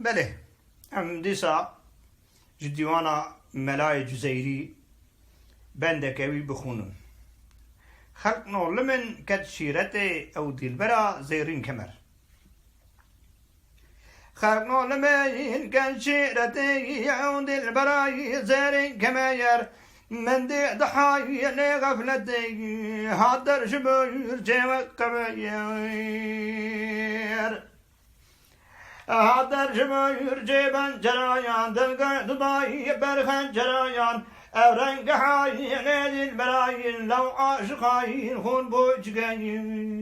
بله ام دیسا جدیوانا ملای جزیری بندکوی بخونن خلق نولمن کد شیرت او دلبرا زیرین کمر خلق نولمن کد شیرت او دلبرا زیرین کمر من دي ضحايا لغفلتي هادر شبير جيوك كبير هادر شبير جيبان جرايان دلقى ضضاي برخان جرايان أورنق حاي نادي البرايين لو عاشقاين خون بوجقاير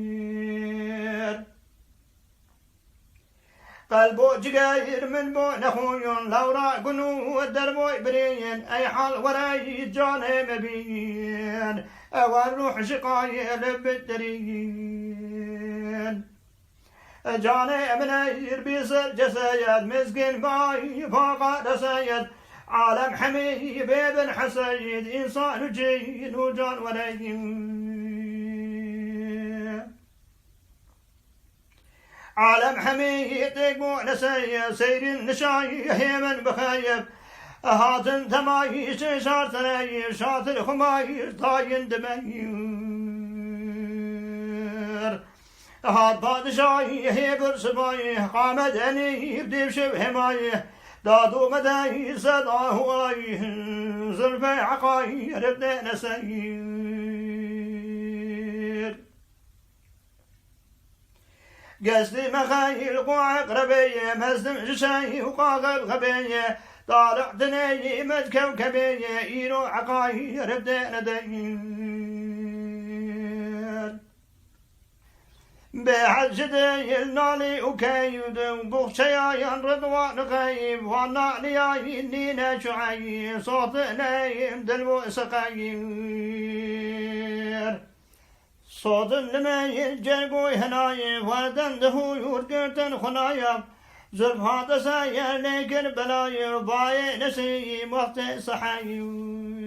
قلبو جقاير من بو نخويون لو راقنو الدربو برين اي حال وراي جاني مبين اوان روح شقاير بالدرين جاني منير بيصير جسايد مسكين باي فوق رسايد عالم حمي بابن حسيد انسان جين وجان ورايين عالم حميد يقبو نسايا سير نشاي هيمن بخايب هاتن تمايش شار ثناير شاطر خماير طاين دماير هات بادشاي هيبر سباي قامد اني بديب شبه ماي دادو مداي صدا هواي زلفي عقاي ربنا نساير قصدي مخايل قواعق ربية مزدم جشاي وقاقب غبية طالع دنيي مدكو كبية إيرو عقاي ربنا دير بحد جدي النالي وكايد وبخشياي رضوان غايب وانا لياي نينا شعاي صوت نايم دلو سقاير صوت لما يجرقوي هناي وردن دهو يورقرتن خنايا زرف هذا ساير لكن بلاي باي نسيم وقت صحاير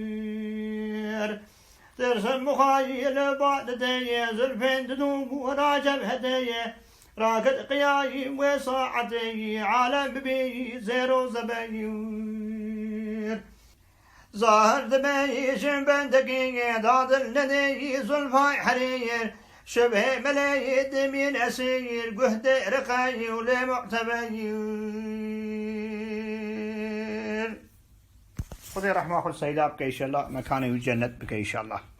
ترسل مخايل بعد دي زرفين تدوم وراجب هدية راكد قياي وصاعتي عالم بي زيرو زباير ظاهر دبيش بندقية دادر لدي زلفاي حرير شبه ملاي دمين أسير قهد رقاي ولا معتبير خذي رحمة خذ سيداب بك إن شاء الله مكاني والجنة بك إن شاء الله.